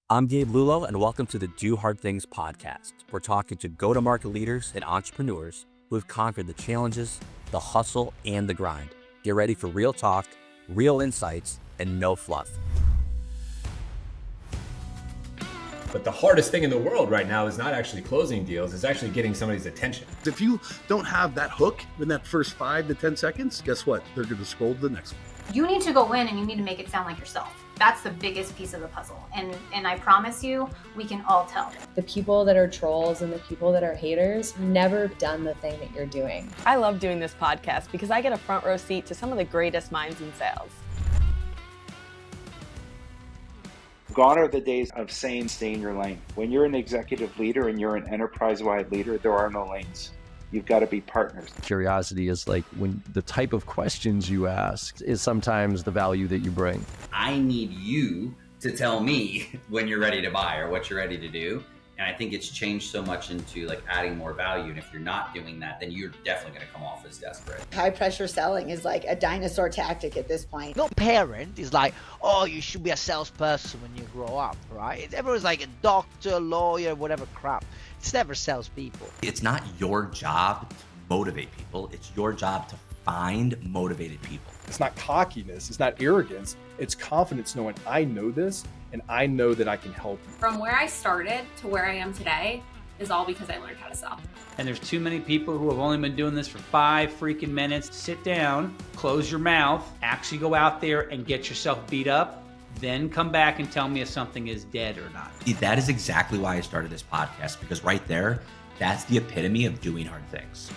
I'm Gabe Lullo, and welcome to the Do Hard Things podcast. We're talking to go-to-market leaders and entrepreneurs who have conquered the challenges, the hustle, and the grind. Get ready for real talk, real insights, and no fluff. But the hardest thing in the world right now is not actually closing deals, it's actually getting somebody's attention. If you don't have that hook in that first 5 to 10 seconds, guess what? They're going to scroll to the next one. You need to go in and you need to make it sound like yourself. That's the biggest piece of the puzzle. And I promise you, we can all tell. The people that are trolls and the people that are haters never done the thing that you're doing. I love doing this podcast because I get a front row seat to some of the greatest minds in sales. Gone are the days of saying stay in your lane. When you're an executive leader and you're an enterprise-wide leader, there are no lanes. You've got to be partners. Curiosity is like when the type of questions you ask is sometimes the value that you bring. I need you to tell me when you're ready to buy or what you're ready to do. And I think it's changed so much into like adding more value. And if you're not doing that, then you're definitely going to come off as desperate. High pressure selling is like a dinosaur tactic at this point. No parent is like, oh, you should be a salesperson when you grow up, right? Everyone's like a doctor, lawyer, whatever crap. It's never salespeople. It's not your job to motivate people. It's your job to find motivated people. It's not cockiness. It's not arrogance. It's confidence knowing I know this and I know that I can help you. From where I started to where I am today is all because I learned how to sell. And there's too many people who have only been doing this for 5 freaking minutes. Sit down, close your mouth, actually go out there and get yourself beat up. Then come back and tell me if something is dead or not. That is exactly why I started this podcast, because right there, that's the epitome of doing hard things.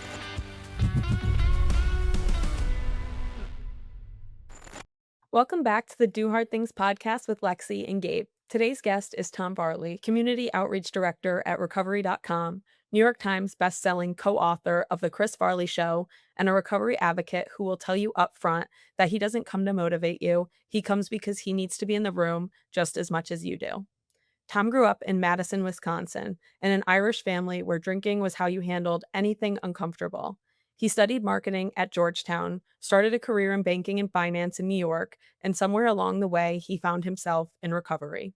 Welcome back to the Do Hard Things podcast with Lexi and Gabe. Today's guest is Tom Farley, Community Outreach Director at Recovery.com, New York Times bestselling co-author of The Chris Farley Show, and a recovery advocate who will tell you up front that he doesn't come to motivate you. He comes because he needs to be in the room just as much as you do. Tom grew up in Madison, Wisconsin, in an Irish family where drinking was how you handled anything uncomfortable. He studied marketing at Georgetown, started a career in banking and finance in New York, and somewhere along the way, he found himself in recovery.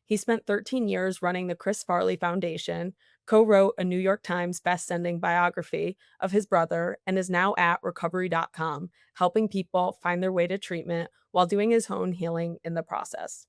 He spent 13 years running the Chris Farley Foundation, co-wrote a New York Times best-selling biography of his brother, and is now at Recovery.com, helping people find their way to treatment while doing his own healing in the process.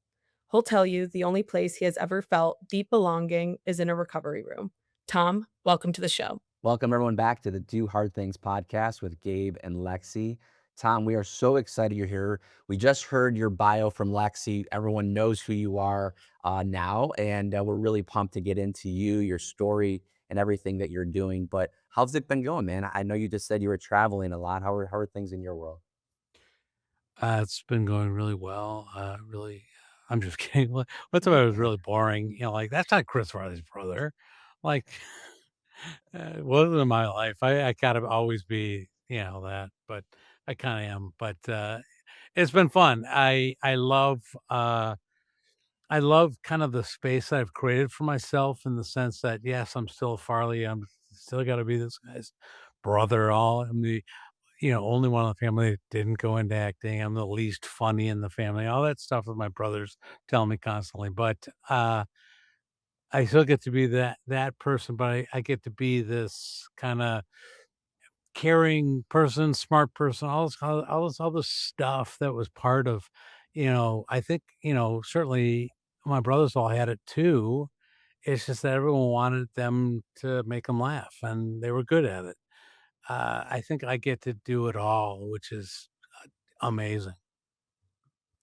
He'll tell you the only place he has ever felt deep belonging is in a recovery room. Tom, welcome to the show. Welcome everyone back to the Do Hard Things podcast with Gabe and Lexi. Tom, we are so excited you're here. We just heard your bio from Lexi. Everyone knows who you are now, and we're really pumped to get into you, your story, and everything that you're doing. But how's it been going, man? I know you just said you were traveling a lot. How are things in your world? It's been going really well. I'm just kidding. What's about it was really boring. You know, like that's not Chris Farley's brother. Like, it wasn't in my life. I gotta always be, that, but I kind of am. But it's been fun. I love kind of the space I've created for myself in the sense that yes, I'm still Farley. I'm still got to be this guy's brother. I'm the only one in the family that didn't go into acting. I'm the least funny in the family. All that stuff that my brothers tell me constantly. But I still get to be that person, but I get to be this kind of caring person, smart person, all this stuff that was part of, I think, certainly my brothers all had it too. It's just that everyone wanted them to make them laugh, and they were good at it. I think I get to do it all, which is amazing.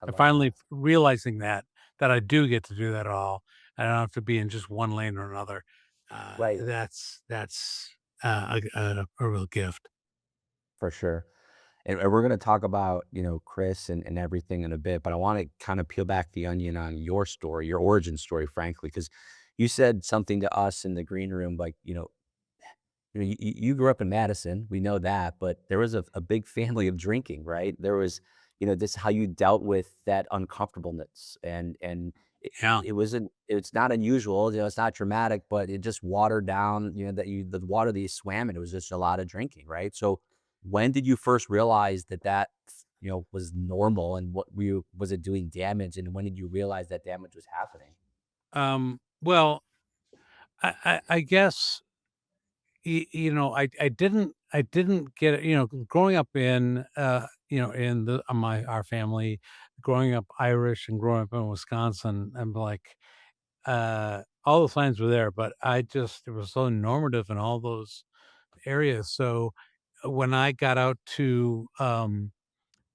And finally realizing that I do get to do that all. I don't have to be in just one lane or another. Right. That's a real gift. For sure. And we're going to talk about, Chris and everything in a bit, but I want to kind of peel back the onion on your story, your origin story, frankly, because you said something to us in the green room, like, you grew up in Madison, we know that, but there was a big family of drinking, right? There was, this how you dealt with that uncomfortableness, and Yeah. it's not unusual, it's not dramatic, but it just watered down, the water that you swam in, it was just a lot of drinking, right? So when did you first realize that was normal, and was it doing damage, and when did you realize that damage was happening? Well, I guess I didn't get it, growing up in in the my our family, growing up Irish and growing up in Wisconsin, I'm like all the signs were there, but it was so normative in all those areas. So when I got out to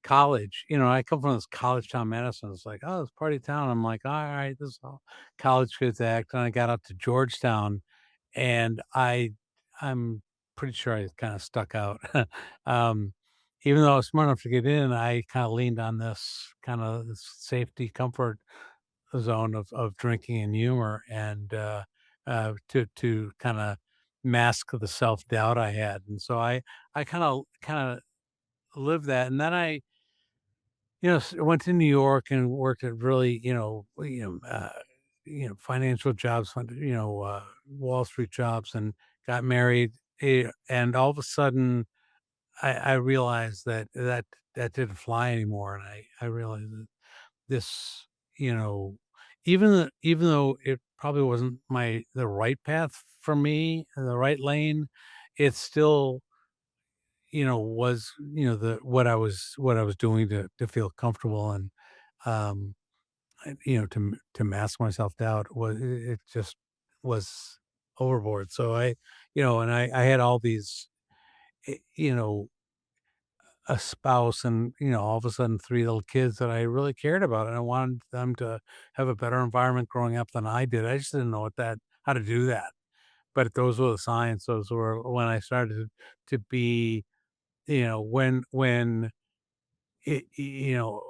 college, I come from this college town, Madison. It's like, oh, it's party town. I'm like, all right, this is how college kids act. And I got out to Georgetown, and I'm pretty sure I kind of stuck out. um, Even though I was smart enough to get in, I kind of leaned on this kind of safety comfort zone of drinking and humor, and to kind of mask the self doubt I had. And so I kind of lived that, and then I went to New York and worked at really, financial jobs, Wall Street jobs, and got married. And all of a sudden, I realized that didn't fly anymore, and I realized that this, you know, even though it probably wasn't the right path for me, the right lane, it still was, the what I was doing to feel comfortable and, um, to mask my self-doubt it just was overboard. So and I had all these, eh, you know, a spouse and, all of a sudden 3 little kids that I really cared about, and I wanted them to have a better environment growing up than I did. I just didn't know how to do that. But those were the signs. Those were when I started to be, when you know,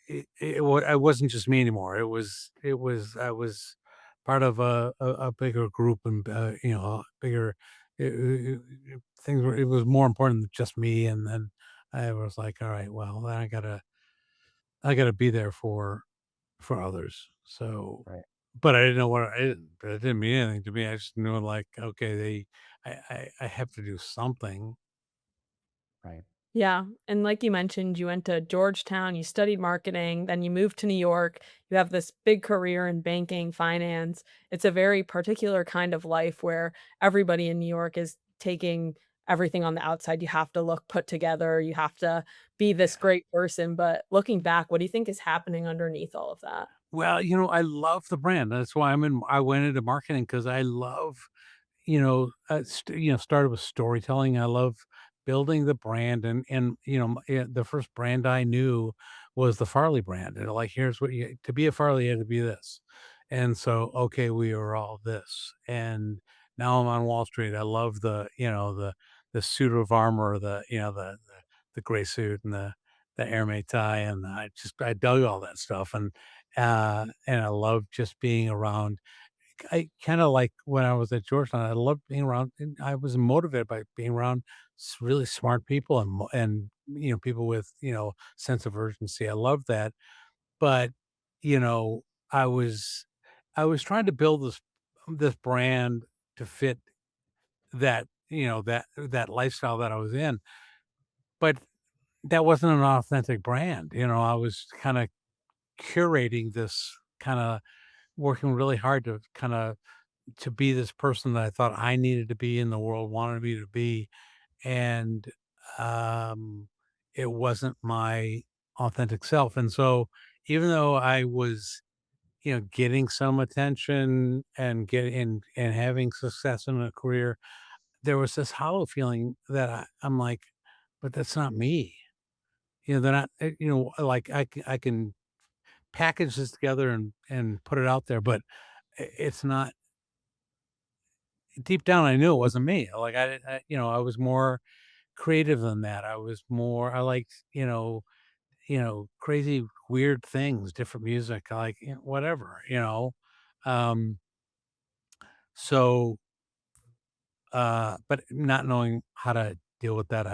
it wasn't just me anymore. It was I was part of a bigger group and, bigger things were it was more important than just me, and then I was like, "All right, well, then I gotta be there for others." So, Right. but I didn't know it didn't mean anything to me. I just knew, like, okay, I have to do something. Right. Yeah, and like you mentioned, you went to Georgetown, you studied marketing, then you moved to New York. You have this big career in banking, finance. It's a very particular kind of life where everybody in New York is taking everything on the outside. You have to look put together, you have to be this great person, but looking back, what do you think is happening underneath all of that? Well, I love the brand. That's why I went into marketing because I love, started with storytelling. I love building the brand, and the first brand I knew was the Farley brand. And like, here's what you to be a Farley, you had to be this. And so, okay, we are all this. And now I'm on Wall Street. I love the suit of armor, the gray suit and the airmate tie, and I dug all that stuff, and I love just being around. I kinda like when I was at Georgetown, I loved being around, and I was motivated by being around really smart people and people with, sense of urgency. I love that. But, you know, I was I was trying to build this brand to fit that lifestyle that I was in, but that wasn't an authentic brand. I was kinda curating this, kinda working really hard to be this person that I thought I needed to be in the world, wanted me to be, and, um, it wasn't my authentic self. And so even though I was, getting some attention and and having success in a career, there was this hollow feeling that I'm like, "But that's not me." They're not, like, I can package this together and put it out there, but it's not. Deep down, I knew it wasn't me. Like, I didn't I was more creative than that. I liked, crazy, weird things, different music, I like, whatever. Um, so, but not knowing how to deal with that,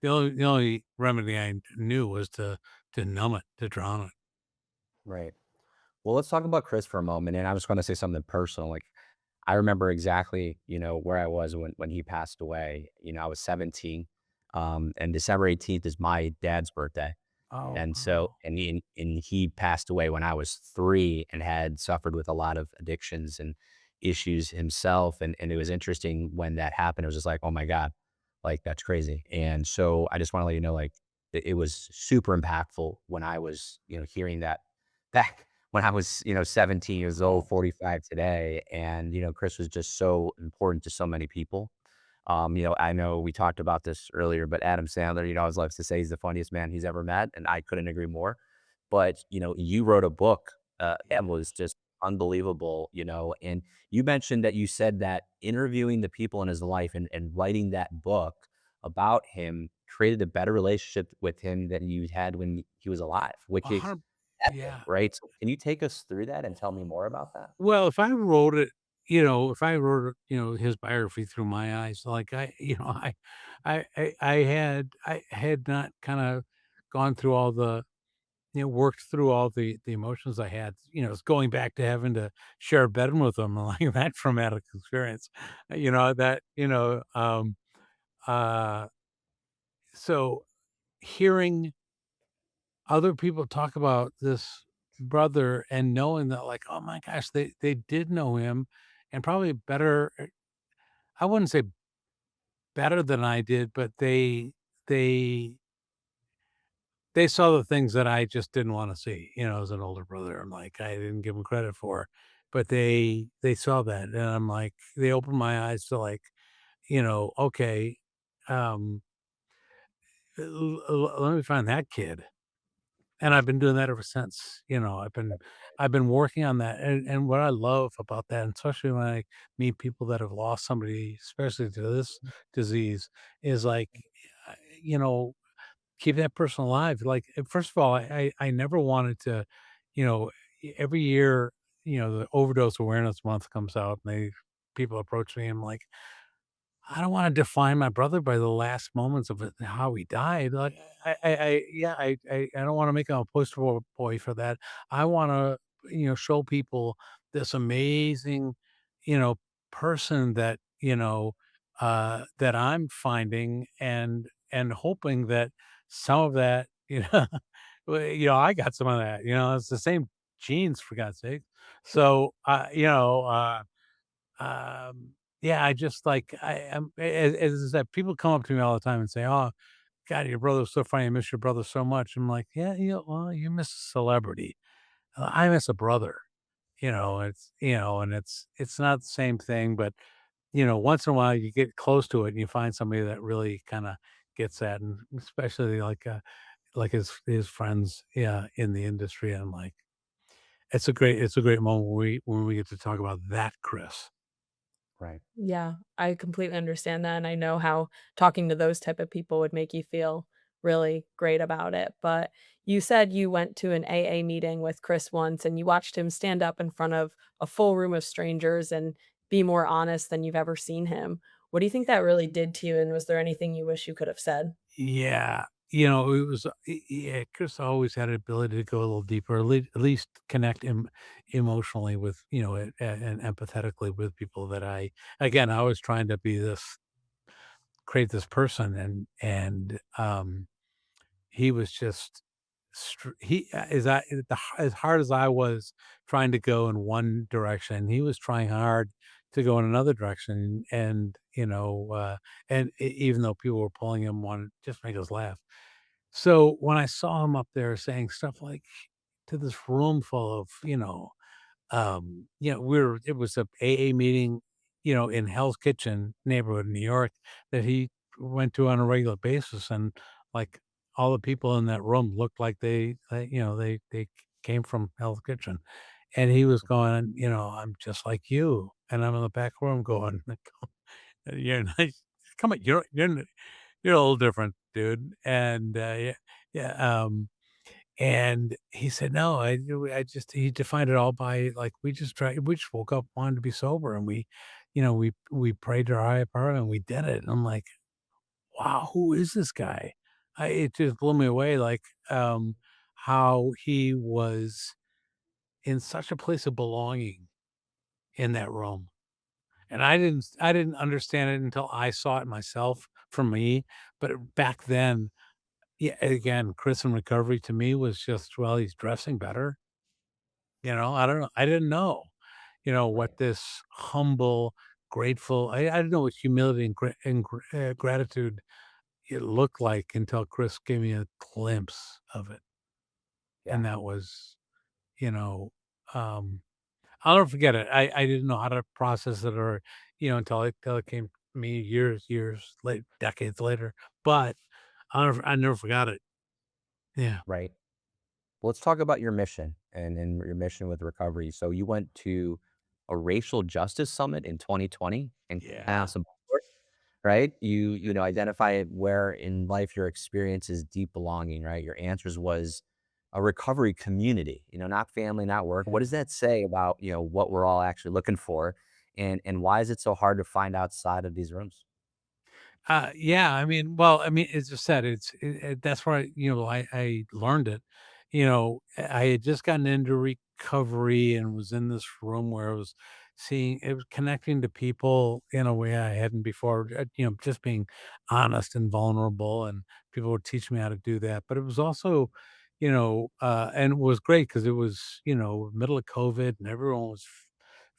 the only remedy I knew was to numb it, to drown it. Right. Well, let's talk about Chris for a moment. And I was going to say something personal. Like, I remember exactly, where I was when he passed away. I was 17. And December 18th is my dad's birthday. Oh, And so wow. he passed away when I was 3 and had suffered with a lot of addictions and issues himself, and it was interesting when that happened, it was just like, "Oh my god, like, that's crazy." And so I just wanna let you know, like, it was super impactful when I was, hearing that back when I was, 17 years old, 45 today, and, Chris was just so important to so many people. I know we talked about this earlier, but Adam Sandler, always loves to say he's the funniest man he's ever met, and I couldn't agree more. But, you wrote a book, that was just unbelievable, and you mentioned that you said that interviewing the people in his life and writing that book about him created a better relationship with him than you had when he was alive, which is 100 epic, yeah. right? So can you take us through that and tell me more about that? Well, if I wrote it, if I wrote, his biography through my eyes, like I had not kind of gone through all the, worked through all the emotions I had, it's going back to having to share a bedroom with them, like that traumatic experience, uh, so hearing other people talk about this brother and knowing that, like, oh my gosh, they did know him and probably better. I wouldn't say better than I did, but they they saw the things that I just didn't want to see, as an older brother. I'm like, I didn't give them credit for, but they saw that, and I'm like, they opened my eyes to, like, okay, um, let me find that kid. And I've been doing that ever since, I've been working on that, and what I love about that, and especially when I meet people that have lost somebody, especially to this disease, is like, uh, you know, keep that person alive. Like, first of all, I never wanted to, you know, every year, the overdose awareness month comes out, and people approach me, and I'm like, I don't wanna define my brother by the last moments of it how he died, like, I don't wanna make him a poster boy for that. I wanna, show people this amazing, you know, person that, that I'm finding and hoping that some of that, I got some of that, it's the same genes for God's sake. So, yeah, I just like I am as that people come up to me all the time and say, "Oh, God, your brother's so funny. I miss your brother so much." I'm like, "Yeah, well, you miss a celebrity. I miss a brother." And it's not the same thing, but once in a while you get close to it and you find somebody that really kind of gets that, and especially like his friends, yeah, in the industry. And I'm like, it's a great moment when we get to talk about that, Chris. Right. Yeah, I completely understand that, and I know how talking to those type of people would make you feel really great about it, but you said you went to an AA meeting with Chris once, and you watched him stand up in front of a full room of strangers and be more honest than you've ever seen him. What do you think that really did to you, and was there anything you wish you could have said? Yeah, it was yeah, Chris always had an ability to go a little deeper, at least connect emotionally with, and empathetically with people that I was trying to be create this person, and he was just as hard as I was trying to go in one direction, he was trying hard to go in another direction, and even though people were pulling him, wanted just make us laugh. So when I saw him up there saying stuff like to this room full of, it was a AA meeting, in Hell's Kitchen neighborhood in New York that he went to on a regular basis, and like all the people in that room looked like they came from Hell's Kitchen, and he was going, I'm just like you, and I'm in the back room going, you're nice. Come on, you're a little different, dude, and yeah, yeah, and he said, "No, I just," he defined it all by, like, we just woke up, wanted to be sober, and we prayed our higher power, and we did it." And I'm like, "Wow, who is this guy?" It just blew me away, like, how he was in such a place of belonging in that room. And I didn't understand it until I saw it myself for me, but back then Yeah, again, Chris in recovery to me was just, well, he's dressing better. I don't know. I didn't know, what this humble, grateful. I didn't know what humility and gratitude it looked like until Chris gave me a glimpse of it, Yeah. and that was, you know, um, I'll never forget it. I didn't know how to process it, or until it came to me years late, decades later. But I never forgot it. Yeah. Right. Well, let's talk about your mission and your mission with recovery. So you went to a racial justice summit in 2020 in Yeah. Casa Blanca, right? You identify where in life your experience is deep belonging, right? Your answers was a recovery community, not family, not work. What does that say about, what we're all actually looking for? And why is it so hard to find outside of these rooms? Yeah, well, as I said, that's where I learned it. I had just gotten into recovery and was in this room where I was seeing it was connecting to people in a way I hadn't before. Just being honest and vulnerable, and people would teach me how to do that. But it was also, and it was great because it was middle of COVID and everyone was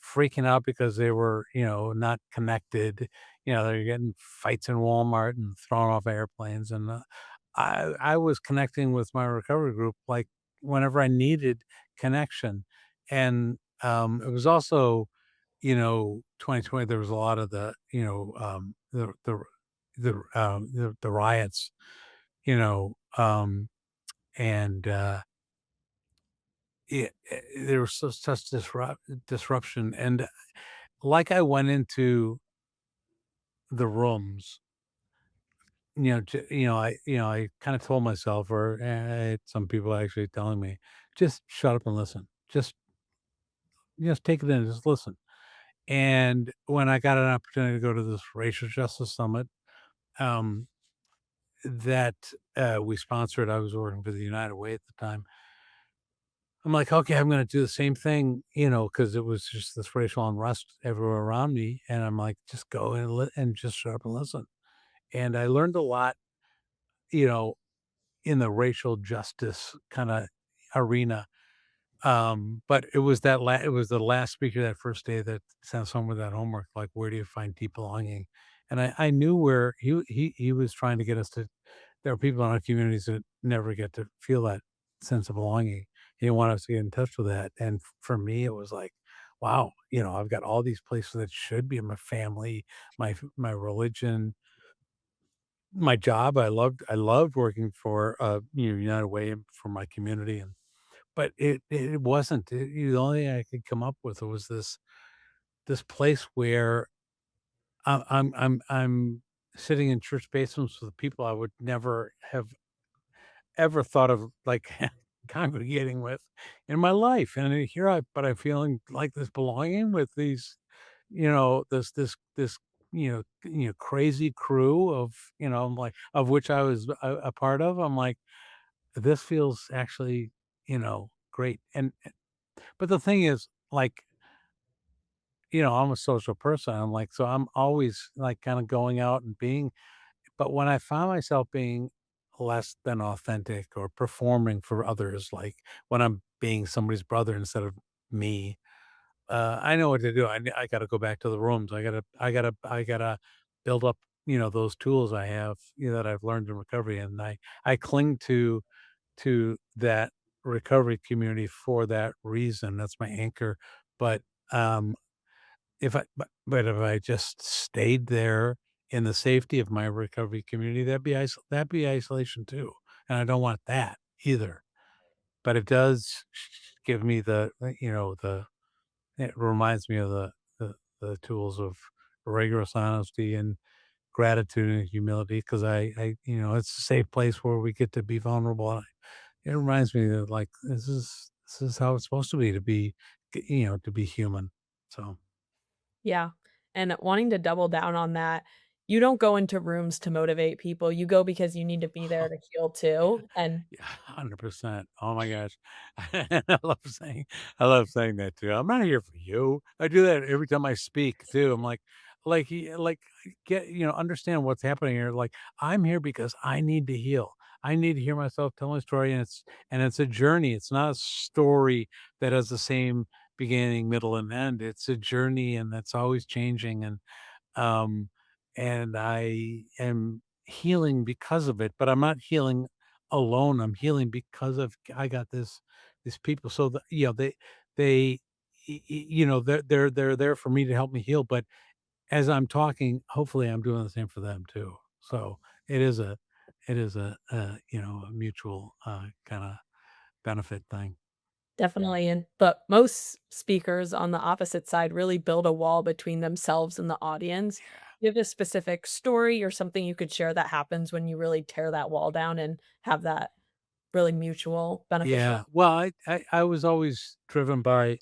freaking out because they were not connected. They're getting fights in Walmart and thrown off airplanes, and I was connecting with my recovery group like whenever I needed connection, and it was also 2020. There was a lot of the riots, you know, um, and there was such disruption, and like I went into the rooms. I kind of told myself, or some people actually telling me, just shut up and listen. Just take it in, just listen. And when I got an opportunity to go to this racial justice summit, um, that we sponsored, I was working for the United Way at the time. I'm like, okay, I'm going to do the same thing, because it was just this racial unrest everywhere around me, and I'm like, just go and just shut up and listen. And I learned a lot, you know, in the racial justice kinda arena, but it was the last speaker that first day that sent someone with that homework, like, "Where do you find deep belonging?" And I knew where he was trying to get us to there are people in our communities that never get to feel that sense of belonging. He want us to get in touch with that, and for me, it was like, "Wow," I've got all these places that should be my family, my religion, my job. I loved working for, United Way and for my community, but it wasn't. The only thing I could come up with was this place where I'm sitting in church basements with people I would never have ever thought of, like, congregating with in my life, and I'm feeling like this belonging with these, this crazy crew of, I'm like, of which I was a part of. I'm like, this feels actually, great. And but the thing is, like, I'm a social person. I'm like, so I'm always like kind of going out and being, but when I found myself being less than authentic or performing for others, like when I'm being somebody's brother instead of me, I know what to do. I got to go back to the rooms. I gotta build up, those tools I have, that I've learned in recovery, and I cling to that recovery community for that reason. That's my anchor. But um, but if I just stayed there in the safety of my recovery community, that'd be isolation too, and I don't want that either. But it does give me it reminds me of the tools of rigorous honesty and gratitude and humility, because it's a safe place where we get to be vulnerable. And it reminds me that, like, this is how it's supposed to be human. So Yeah. And wanting to double down on that, you don't go into rooms to motivate people. You go because you need to be there to heal too. And yeah, 100%. Oh my gosh. And I love saying that too. I'm not here for you. I do that every time I speak too. I'm like, get, understand what's happening here. Like, I'm here because I need to heal. I need to hear myself tell my story, and it's a journey. It's not a story that has the same beginning, middle, and end. It's a journey, and that's always changing. Um, and I am healing because of it, but I'm not healing alone. I'm healing because of I got these people. So they they're there for me to help me heal. But as I'm talking, hopefully I'm doing the same for them too. So it is a a mutual kind of benefit thing. Definitely, and but most speakers on the opposite side really build a wall between themselves and the audience. You have a specific story or something you could share that happens when you really tear that wall down and have that really mutual beneficial. Yeah. Well, I was always driven by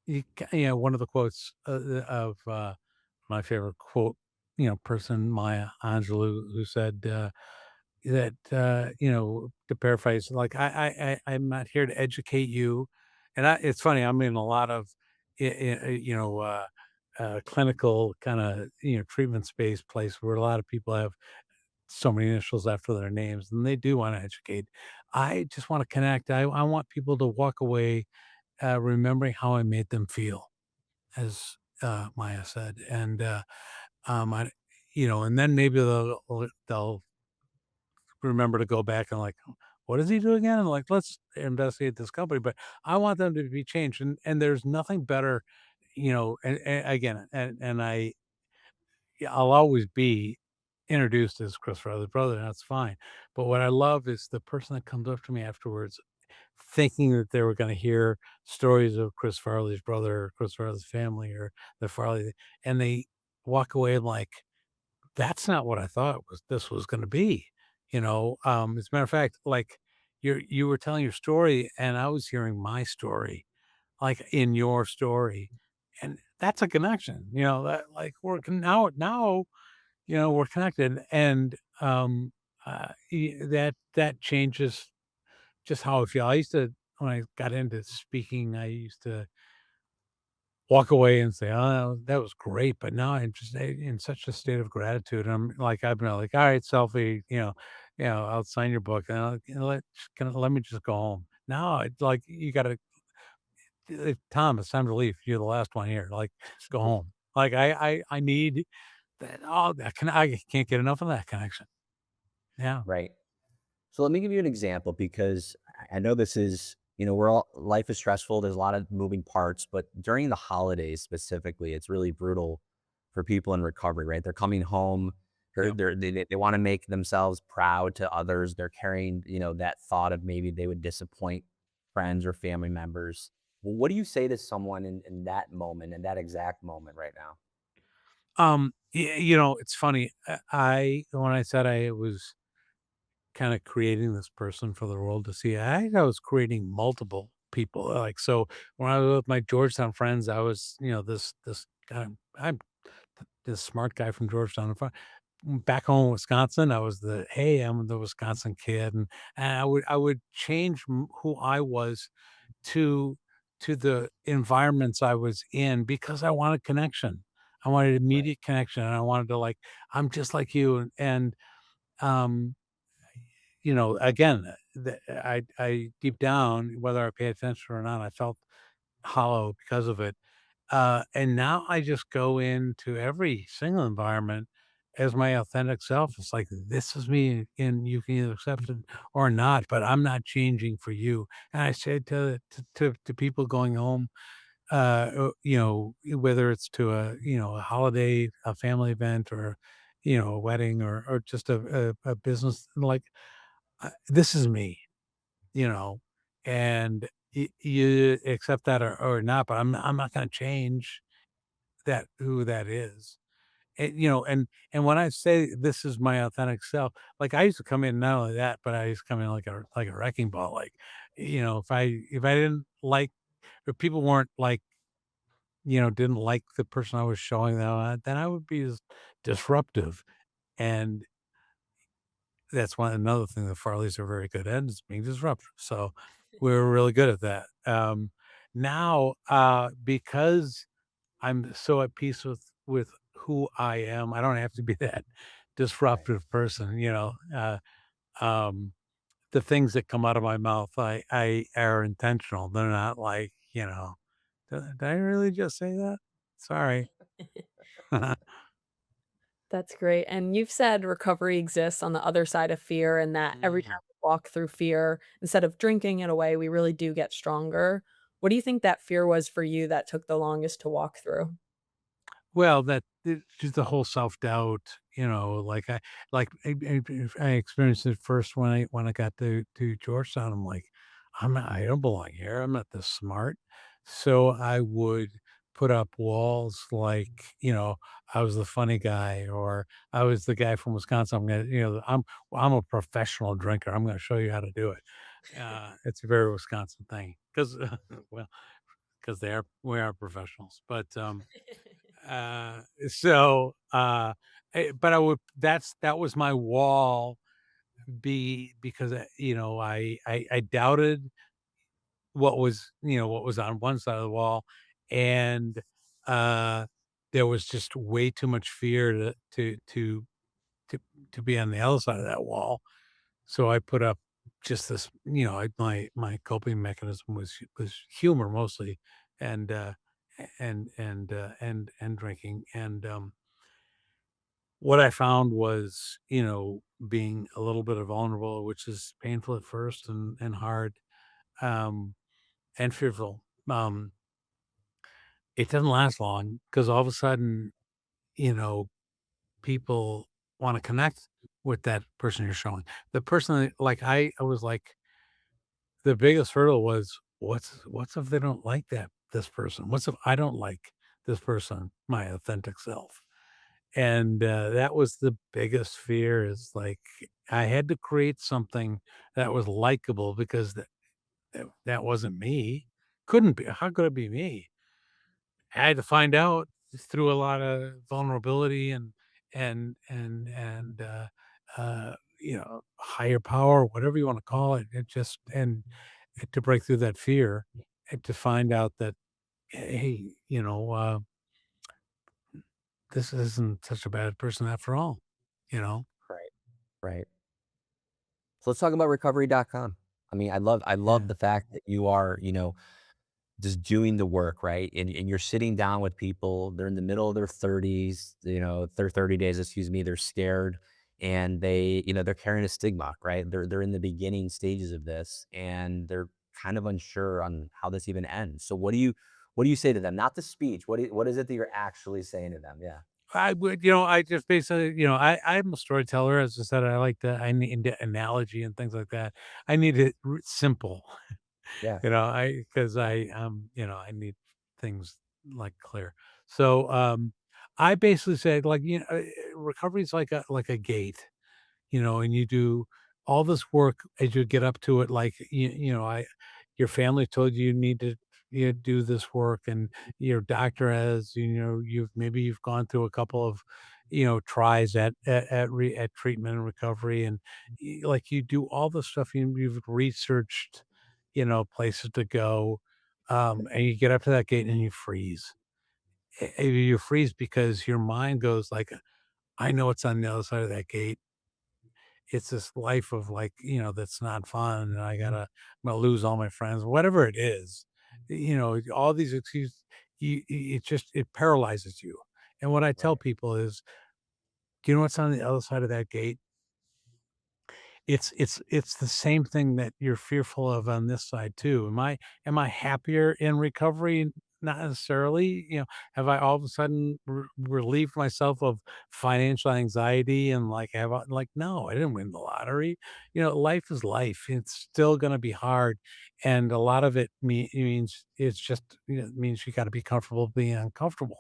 one of the quotes of my favorite quote, person, Maya Angelou, who said that to paraphrase, like I'm not here to educate you, and it's funny. I'm in a lot of clinical kind of treatment space place where a lot of people have so many initials after their names, and they do want to educate. I just want to connect. I want people to walk away remembering how I made them feel, as Maya said, and I, and then maybe they'll remember to go back and like, what does he do again? And like, let's investigate this company. But I want them to be changed, and there's nothing better, and again, and yeah, I'll always be introduced as Chris Farley's brother, and that's fine. But what I love is the person that comes up to me afterwards thinking that they were gonna hear stories of Chris Farley's brother or Chris Farley's family or the Farley, and they walk away like, "That's not what I thought this was gonna be." As a matter of fact, like, you were telling your story, and I was hearing my story, like, in your story, and that's a connection, that, like, now we're connected, and, that changes just how I feel. I used to when I got into speaking, I used to walk away and say, "Oh, that was great," but now I'm just in such a state of gratitude. I've been like, "All right, selfie, I'll sign your book, and let me just go home." Now it's like you gotta "Tom, it's time to leave. You're the last one here. Like, go home." Like, I need that I can't get enough of that connection. Yeah. Right. So let me give you an example because I know this is, we're all life is stressful. There's a lot of moving parts, but during the holidays specifically, it's really brutal for people in recovery, right? They're coming home, Yep. they want to make themselves proud to others. They're carrying, that thought of maybe they would disappoint friends or family members. Well, what do you say to someone in that moment, in that exact moment right now? It's funny. When I said I was kind of creating this person for the world to see, I think I was creating multiple people. Like, so when I was with my Georgetown friends, I was, this guy, I'm this smart guy from Georgetown. Back home in Wisconsin, I was hey, I'm the Wisconsin kid, and I would change who I was to the environments I was in because I wanted connection. I wanted Right. immediate connection, and I wanted to like, I'm just like you, and um, again, I deep down, whether I pay attention or not, I felt hollow because of it. And now I just go into every single environment as my authentic self. It's like, this is me, and you can either accept it or not, but I'm not changing for you. And I say to people going home, whether it's to a holiday, a family event, or, a wedding, or just a business, like, this is me, you know, and you accept that or not, but I'm not going to change that who that is. And when I say this is my authentic self, like I used to come in not only that, but I used to come in like a wrecking ball. Like, if I didn't like if people weren't like, didn't like the person I was showing them, then I would be disruptive. And that's another thing that Farleys are very good at is being disruptive. So we were really good at that. Now, because I'm so at peace with who I am, I don't have to be that disruptive person. um, the things that come out of my mouth, I are intentional. They're not like, did I really just say that? Sorry. That's great. And you've said recovery exists on the other side of fear, and that every time we walk through fear, instead of drinking it away, we really do get stronger. What do you think that fear was for you that took the longest to walk through? Well, just the whole self-doubt, like I experienced it first when I got to Georgetown. I'm like, I don't belong here. I'm not this smart. So I would put up walls like, I was the funny guy, or I was the guy from Wisconsin. I'm a professional drinker. I'm gonna show you how to do it. It's a very Wisconsin thing because well, because we are professionals. So, but that was my wall because, I doubted what was on one side of the wall, and, uh, there was just way too much fear to to be on the other side of that wall. So I put up just this, my coping mechanism was humor mostly, and, and drinking, and, what I found was, being a little bit of vulnerable, which is painful at first and hard, um, and fearful. It doesn't last long because all of a sudden, you know, people want to connect with that person you're showing. The person like I was like the biggest hurdle was what's if they don't like this person? What's if I don't like this person, my authentic self? And, that was the biggest fear is, like, I had to create something that was likable because that wasn't me. Couldn't be. How could it be me? I had to find out through a lot of vulnerability and higher power, whatever you wanna call it. It just and to break through that fear and to find out that, hey, this isn't such a bad person after all, you know? Right. Right. So let's talk about recovery.com. I mean, I love Yeah. the fact that you are, just doing the work, right? And you're sitting down with people, they're in the middle of their 30s, their 30 days, excuse me, they're scared and they're carrying a stigma, right? They're in the beginning stages of this and they're kind of unsure on how this even ends. So what do you say to them? Not the speech. What is it that you're actually saying to them? Yeah. I would, I just basically, I'm a storyteller. As I said, I need the analogy and things like that. I need it simple, Yeah. because I need things like clear. So, I basically said, like, recovery is like a gate. And you do all this work as you get up to it. Like, your family told you need to do this work, and your doctor has, you've gone through a couple of, tries at treatment and recovery, and like you do all the stuff you've researched, places to go, and you get up to that gate and you freeze. You freeze because your mind goes like, I know what's on the other side of that gate. It's this life of like, that's not fun, and I'm gonna lose all my friends, whatever it is. All these excuses, it paralyzes you. And what I tell Right. people is, do you know what's on the other side of that gate? It's the same thing that you're fearful of on this side too. Am I happier in recovery? Not necessarily. Have I all of a sudden relieved myself of financial anxiety and like no, I didn't win the lottery. Life is life. It's still going to be hard, and a lot of it means it's just it means you got to be comfortable being uncomfortable.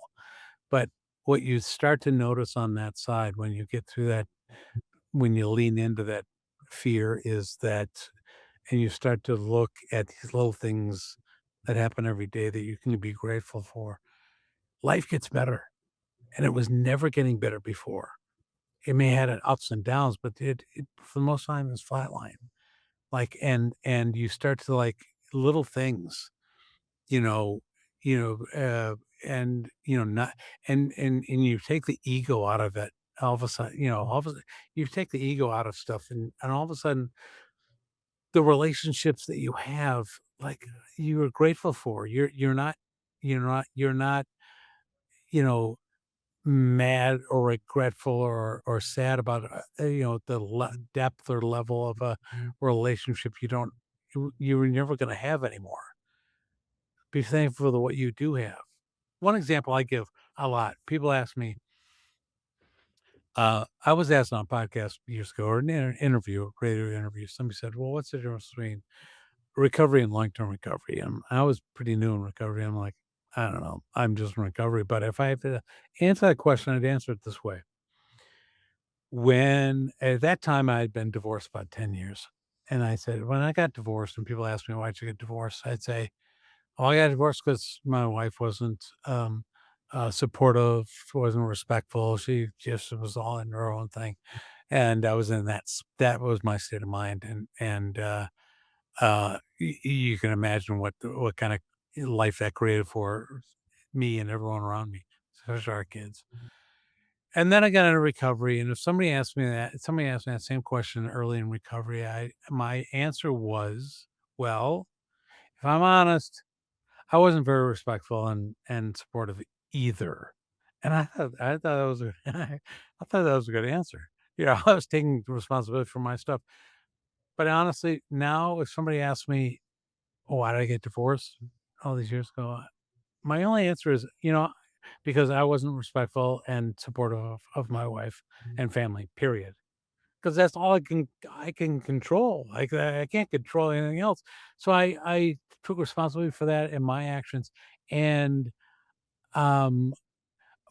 But what you start to notice on that side when you get through that, when you lean into that fear, is that and you start to look at these little things that happen every day that you can be grateful for. Life gets better, and it was never getting better before. It may have had ups and downs, but it for the most time is flatline. Like, and you start to like little things, you know, you know, and not and you take the ego out of it, all of a sudden, all of a sudden, you take the ego out of stuff, and all of a sudden, the relationships that you have, like, you are grateful for. You're not, you know, mad or regretful or sad about, the depth or level of a relationship you're never gonna have anymore. Be thankful for what you do have. One example I give a lot, people ask me, I was asked on a podcast years ago, or an interview, a radio interview, somebody said, "Well, what's the difference between recovery and long-term recovery?" And I was pretty new in recovery. I'm like, "I don't know. I'm just in recovery." But if I have to answer that question, I'd answer it this way. When at that time I had been divorced about 10 years. And I said, when I got divorced and people ask me, why'd you get divorced? I'd say, oh, I got divorced because my wife wasn't supportive, wasn't respectful. She just was all in her own thing. And I was in that was my state of mind. You can imagine what kind of life that created for me and everyone around me, especially our kids. And then I got into recovery, and if somebody asked me that same question early in recovery, my answer was, well, if I'm honest, I wasn't very respectful and supportive either. And I thought that was I thought that was a good answer. I was taking responsibility for my stuff. But honestly, now if somebody asks me, "Oh, why did I get divorced all these years ago?" My only answer is, because I wasn't respectful and supportive of my wife and family, period. Because that's all I can control. Like, I can't control anything else. So I took responsibility for that in my actions. And um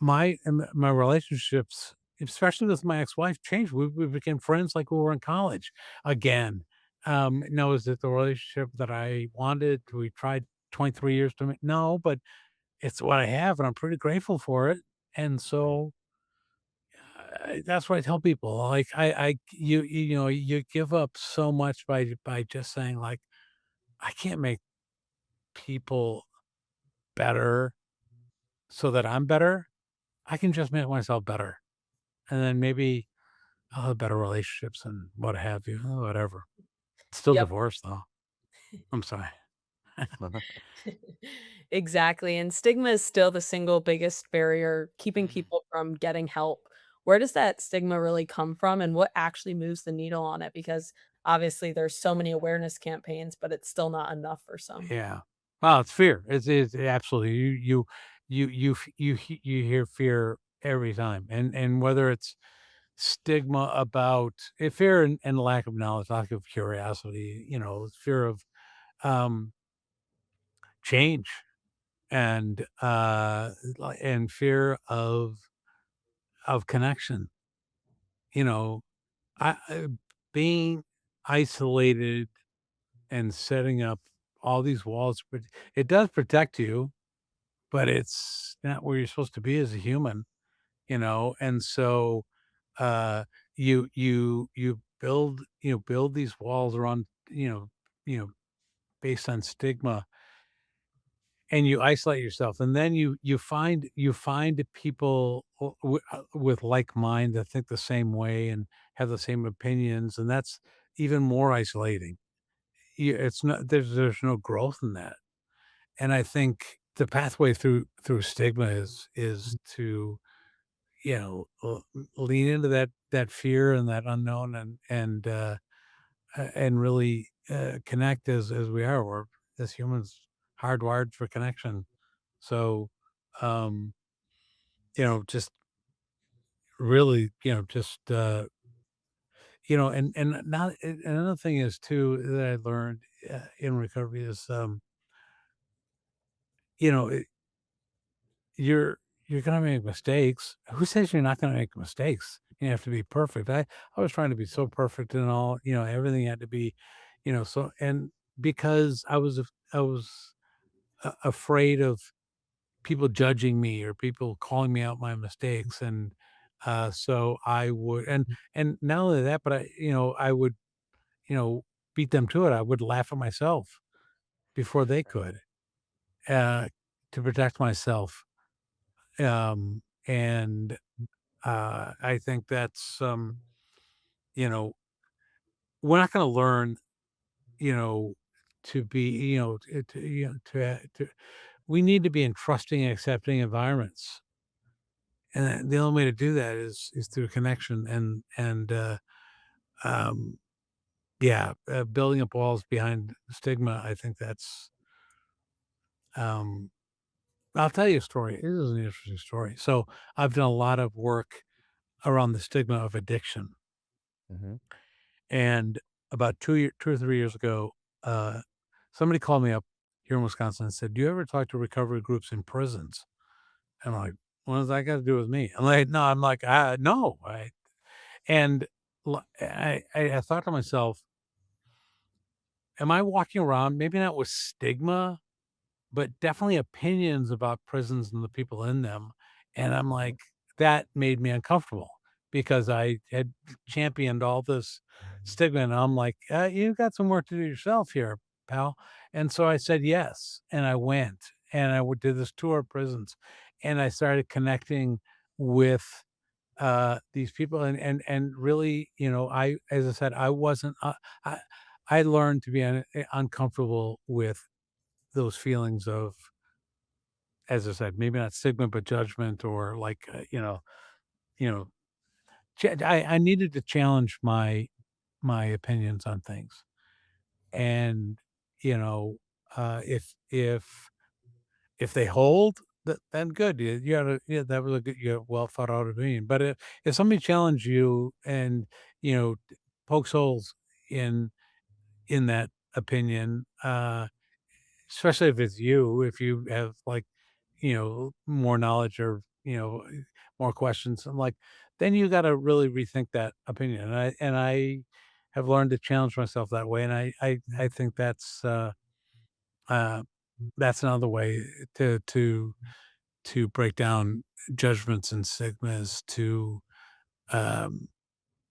my relationships, especially with my ex-wife, changed. We became friends like we were in college again. No, is it the relationship that I wanted? We tried 23 years to make? No, but it's what I have, and I'm pretty grateful for it. And so that's what I tell people. Like, you give up so much by just saying, like, I can't make people better so that I'm better. I can just make myself better, and then maybe I'll have better relationships and what have you, whatever. Still Yep. divorced though. I'm sorry. Exactly. And stigma is still the single biggest barrier keeping people from getting help. Where does that stigma really come from and what actually moves the needle on it? Because obviously there's so many awareness campaigns, but it's still not enough for some. Yeah. Well, it's fear. It's absolutely you hear fear every time, and whether it's stigma about fear and lack of knowledge, lack of curiosity, fear of um, change, and fear of connection. You know, being isolated and setting up all these walls, but it does protect you, but it's not where you're supposed to be as a human, and so uh you build these walls around, you know based on stigma, and you isolate yourself, and then you find people with like mind that think the same way and have the same opinions, and that's even more isolating. It's not there's no growth in that. And I think the pathway through stigma is to, lean into that fear and that unknown, and really connect as we are. We're, as humans, hardwired for connection. So, um, just really, and now another thing is too that I learned in recovery is, you know, You're you're gonna make mistakes. Who says you're not gonna make mistakes? You have to be perfect. I was trying to be so perfect and all, everything had to be, so, and because I was afraid of people judging me or people calling me out my mistakes, and so I would, and not only that, but I would, you know beat them to it. I would laugh at myself before they could, uh to protect myself. And I think that's, you know, we're not going to learn, you know, to be, we need to be in trusting and accepting environments. And the only way to do that is through connection um, yeah, building up walls behind stigma. I think that's, um, I'll tell you a story. This is an interesting story. So I've done a lot of work around the stigma of addiction. Mhm. And about 2 or 3 years ago, uh, somebody called me up here in Wisconsin and said, "Do you ever talk to recovery groups in prisons?" And I'm like, "What does that got to do with me?" I'm like, "No." I'm like, "No." And I thought to myself, "Am I walking around maybe not with stigma, but definitely opinions about prisons and the people in them?" And I'm like, that made me uncomfortable because I had championed all this stigma, and I'm like, "You got some work to do yourself here, pal." And so I said yes, and I went, and did this tour of prisons, and I started connecting with these people, and really, as I said, I wasn't, I, I learned to be uncomfortable with those feelings of, as I said, maybe not stigma, but judgment, or like, you know, I needed to challenge my opinions on things. And, you know, if they hold, then good. You gotta, yeah, that was a good, well thought out opinion. But if somebody challenged you and, you know, pokes holes in that opinion, especially if it's you, if you have like, more knowledge, or, more questions, I'm like, then you got to really rethink that opinion. And I have learned to challenge myself that way. And I think uh, that's another way to break down judgments and stigmas, to um,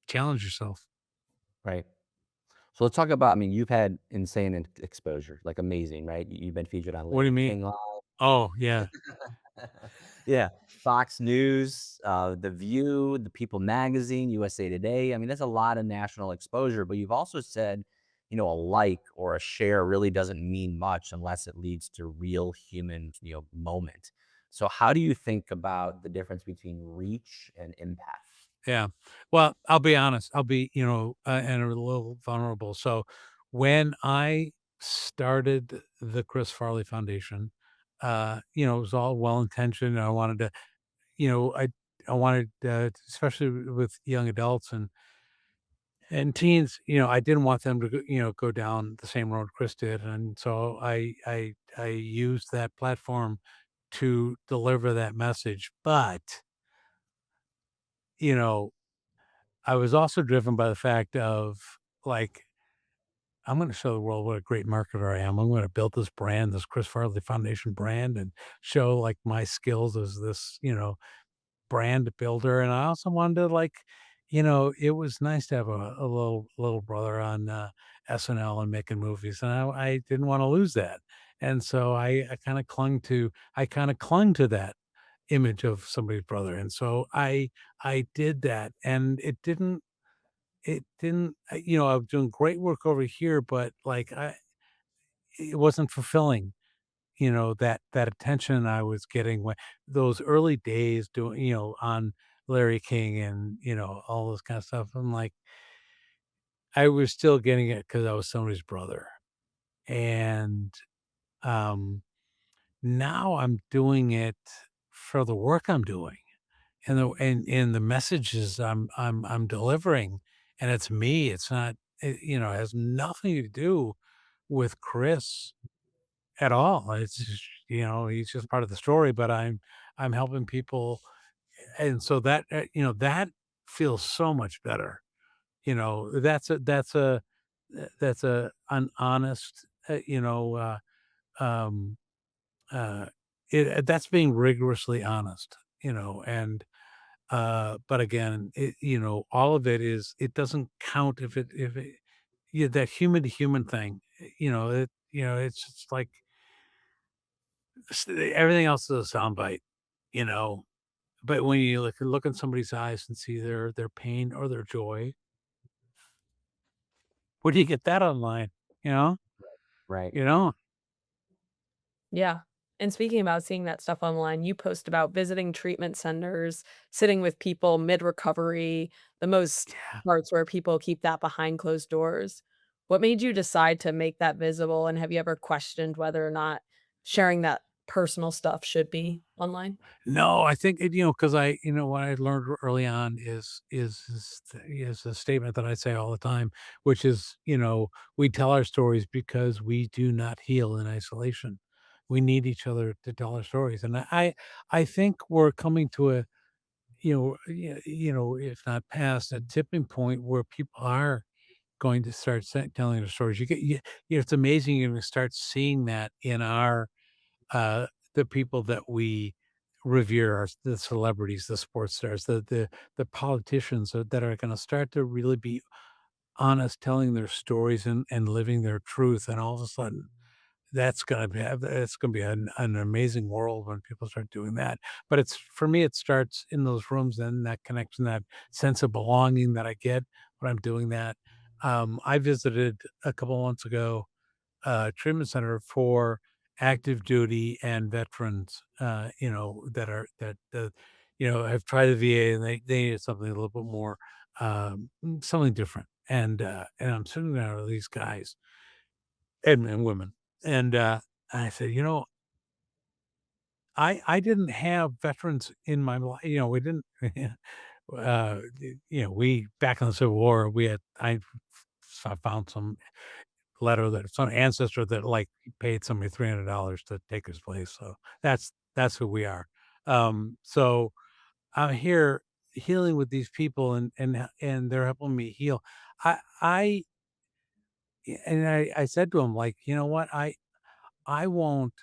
challenge yourself. Right. So let's talk about, I mean, you've had insane exposure, like amazing, right? You've been featured on What do you Larry mean? King Live. Oh, yeah. Yeah, Fox News, The View, The People Magazine, USA Today. I mean, that's a lot of national exposure, but you've also said, a like or a share really doesn't mean much unless it leads to real human, moment. So how do you think about the difference between reach and impact? Yeah. Well, I'll be honest. I'll be, and a little vulnerable. So when I started the Chris Farley Foundation, it was all well intentioned. I wanted to, you know, I I wanted, especially with young adults and teens, I didn't want them to go down the same road Chris did, and so I used that platform to deliver that message. But you know, I was also driven by the fact of, like, I'm gonna show the world what a great marketer I am. I'm gonna build this brand, this Chris Farley Foundation brand, and show, like, my skills as this, brand builder. And I also wanted to, like, it was nice to have a little brother on, SNL and making movies, and I didn't wanna lose that. And so I kinda clung to that image of somebody's brother, and so I did that, and it didn't I was doing great work over here, but, like, it wasn't fulfilling, that attention I was getting when those early days doing, on Larry King and, all this kind of stuff. I'm like, I was still getting it because I was somebody's brother. And, um, now I'm doing it for the work I'm doing, and the messages I'm delivering, and it's me. It's not, it has nothing to do with Chris at all. It's just, he's just part of the story, but I'm helping people, and so that feels so much better. That's an honest, um, uh, that's being rigorously honest, and but again, all of it doesn't count if it, yeah, that human to human thing, it's just like everything else is a soundbite, you know. But when you look in somebody's eyes and see their pain or their joy, where do you get that online? You know? Right. You know? Yeah. And speaking about seeing that stuff online, you post about visiting treatment centers, sitting with people mid recovery, the most parts where people keep that behind closed doors. What made you decide to make that visible? And have you ever questioned whether or not sharing that personal stuff should be online? No, I think it, because what I learned early on is a statement that I say all the time, which is, we tell our stories because we do not heal in isolation. We need each other to tell our stories, and I think we're coming to a, if not past a tipping point where people are going to start telling their stories. It's amazing you're going to start seeing that in uh, the people that we revere, the celebrities, the sports stars, the politicians that are going to start to really be honest, telling their stories and living their truth. And all of a sudden, it's gonna be an amazing world when people start doing that. But it's for me, it starts in those rooms and that connection, that sense of belonging that I get when I'm doing that. I visited a couple months ago treatment center for active duty and veterans, have tried the VA and they needed something a little bit more, something different. And I'm sitting there with these guys and women, and I said, I didn't have veterans in my life. We didn't. We back in the Civil War, I found some letter that some ancestor that, like, paid somebody $300 to take his place, so that's who we are. So I'm here healing with these people and they're helping me heal. I and I said to him, like, "You know what? I won't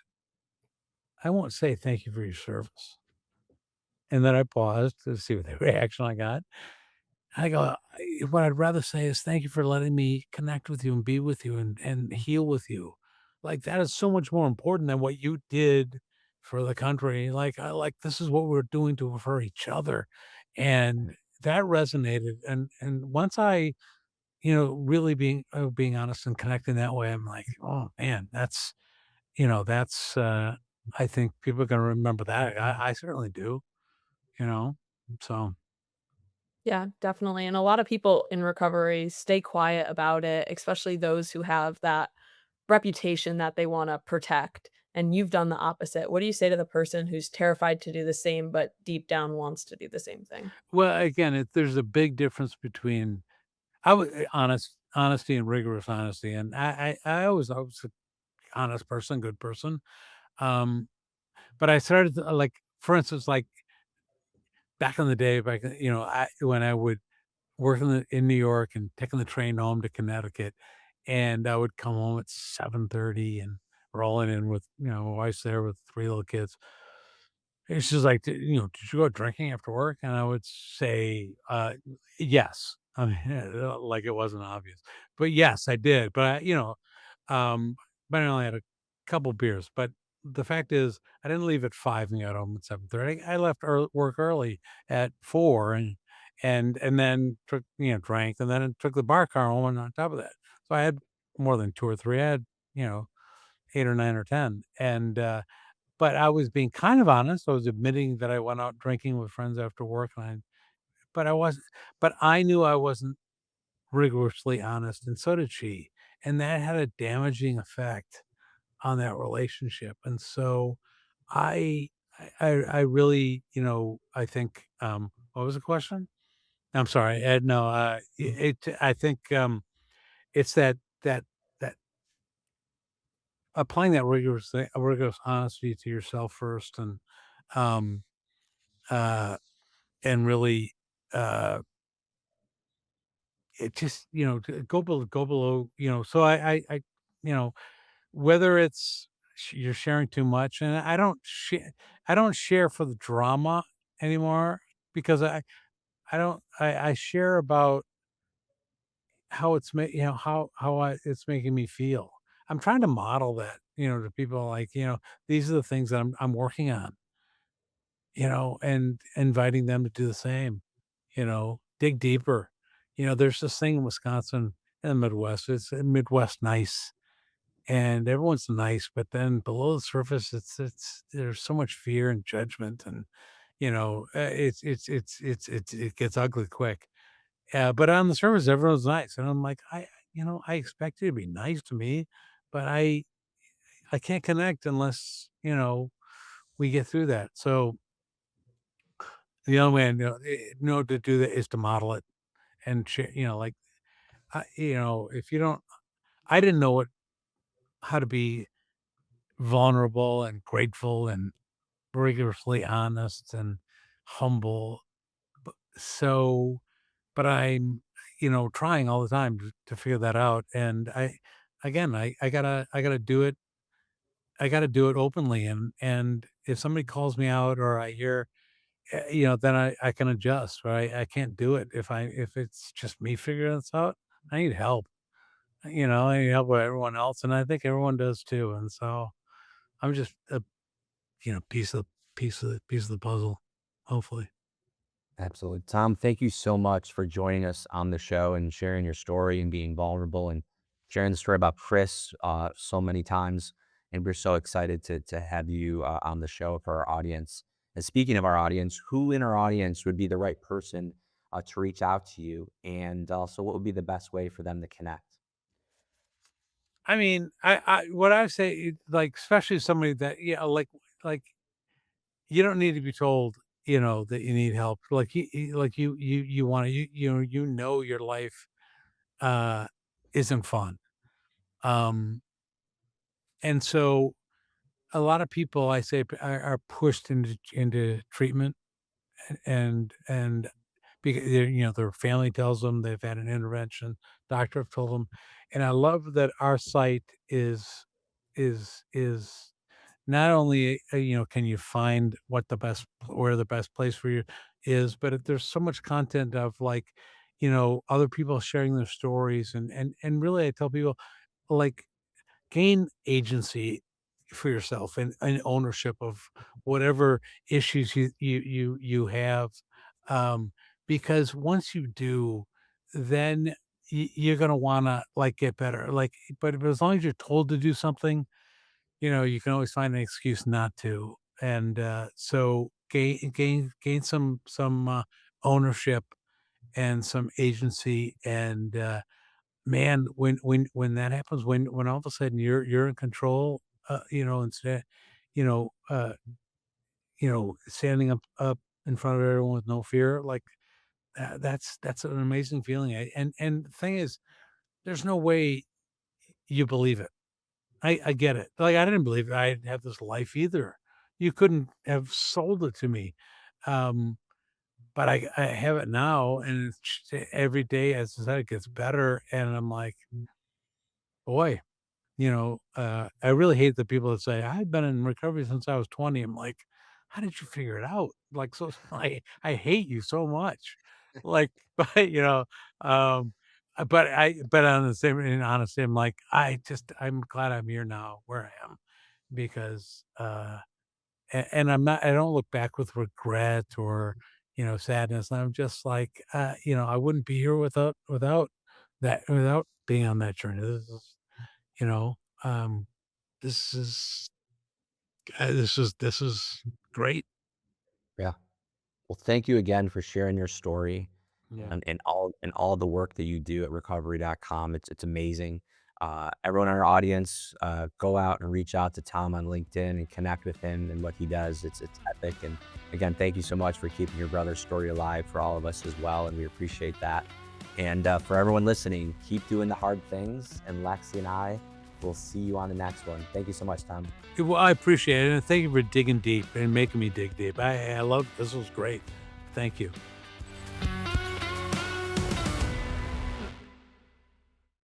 I won't say thank you for your service." And then I paused to see what the reaction I got. I go, What I'd rather say is thank you for letting me connect with you and be with you and heal with you. Like, that is so much more important than what you did for the country. This is what we're doing for each other." And that resonated. And once I, really being honest and connecting that way, I'm like, oh man, that's I think people are going to remember that. I certainly do, you know? So. Yeah, definitely. And a lot of people in recovery stay quiet about it, especially those who have that reputation that they want to protect. And you've done the opposite. What do you say to the person who's terrified to do the same, but deep down wants to do the same thing? Well, again, there's a big difference between honesty and rigorous honesty, and I was an honest person, good person. Um, but I started to, for instance, like back in the day, when I would work in New York and taking the train home to Connecticut, and I would come home at 7:30 and rolling in with, my wife's there with 3 little kids. It's just like, "Did you go drinking after work?" And I would say, yes. I mean, like it wasn't obvious. But yes, I did. Um, but I only had a couple beers. But the fact is, I didn't leave at 5 and got home at 7:30. I left work early at 4 and then drank and then took the bar car home and on top of that. So I had more than 2 or 3. I had, you know, 8 or 9 or 10. But I was being kind of honest. I was admitting that I went out drinking with friends after work, but I wasn't. But I knew I wasn't rigorously honest, and so did she, and that had a damaging effect on that relationship. And so, I, I really, I think. What was the question? I'm sorry, Ed. No, I think it's that applying that rigorous honesty to yourself first, um, uh, and really, uh, it just, to go below, so you know, whether it's you're sharing too much, and I don't share for the drama anymore because I share about how it's making me feel. I'm trying to model that, to people like, these are the things that I'm working on. and inviting them to do the same, dig deeper. There's this thing in Wisconsin and the Midwest. It's a Midwest nice, and everyone's nice, but then below the surface, it's there's so much fear and judgment, and it gets ugly quick. But on the surface, everyone's nice, and I'm like, I expect you to be nice to me, but I can't connect unless we get through that. So the only way I know to do that is to model it and share. Like if you don't, I didn't know how to be vulnerable and grateful and rigorously honest and humble. So, but I'm, trying all the time to figure that out. And again, I gotta do it. I gotta do it openly. And if somebody calls me out or I hear, then I can adjust, right? I can't do it if it's just me figuring this out. I need help. I need help with everyone else, and I think everyone does too. And so I'm just a piece of the puzzle, hopefully. Absolutely. Tom, thank you so much for joining us on the show and sharing your story and being vulnerable and sharing the story about Chris so many times. And we're so excited to have you on the show for our audience. And speaking of our audience, who in our audience would be the right person to reach out to you? And also, what would be the best way for them to connect? I mean, what I say, like, especially somebody that, like you don't need to be told, that you need help. Like like you want to, your life uh isn't fun. Um, and so a lot of people I say are pushed into treatment and because their family tells them they've had an intervention, doctor have told them, and I love that our site is not only can you find where the best place for you is, but there's so much content of like other people sharing their stories and really I tell people like gain agency for yourself and ownership of whatever issues you have, um, because once you do, then you're gonna wanna like get better. Like, but as long as you're told to do something, you can always find an excuse not to. And so gain some ownership and some agency and man, when that happens, when all of a sudden you're in control, instead, you know, uh, standing up in front of everyone with no fear, like that's an amazing feeling. And the thing is, there's no way you believe it. I get it. Like I didn't believe I'd have this life either. You couldn't have sold it to me. Um, but I have it now, and every day, as I said, it gets better, and I'm like, boy. I really hate the people that say, "I've been in recovery since I was 20." I'm like, "How did you figure it out?" Like, so I hate you so much. Like, but, but on the same and honestly, I'm like, I'm glad I'm here now where I am because, and I don't look back with regret or, sadness. I'm just like, I wouldn't be here without being on that journey. You know, um, this is this is great. Yeah. Well, thank you again for sharing your story Yeah. and all the work that you do at recovery.com. It's amazing. Everyone in our audience, go out and reach out to Tom on LinkedIn and connect with him and what he does. It's epic. And again, thank you so much for keeping your brother's story alive for all of us as well. And we appreciate that. And for everyone listening, keep doing the hard things. And Lexi and I will see you on the next one. Thank you so much, Tom. Well, I appreciate it, and thank you for digging deep and making me dig deep. I love this was great. Thank you.